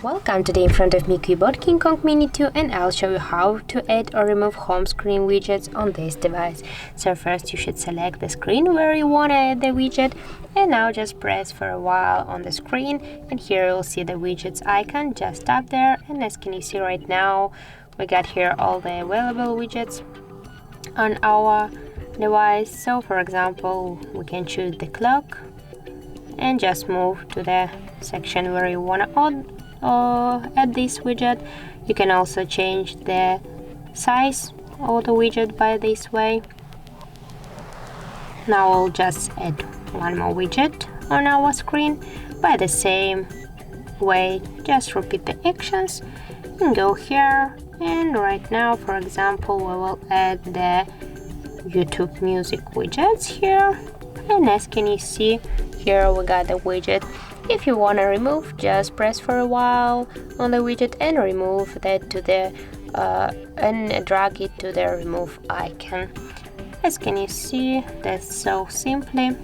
Welcome, today in front of me CUBOT King Kong Mini 2, and I'll show you how to add or remove home screen widgets on this device. So first you should select the screen where you want to add the widget, and now just press for a while on the screen, and here you'll see the widgets icon. Just tap there, and as can you see right now, we got here all the available widgets on our device. So for example, we can choose the clock and just move to the section where you want to add this widget. You can also change the size of the widget by this way. Now I'll just add one more widget on our screen by the same way. Just repeat the actions and go here, and right now, for example, we will add the YouTube music widgets here, and as can you see, here we got the widget. If you want to remove, just press for a while on the widget and remove that to the and drag it to the remove icon. As can you see, that's so simply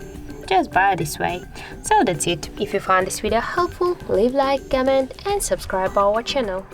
just by this way. So that's it. If you found this video helpful, leave like, comment and subscribe our channel.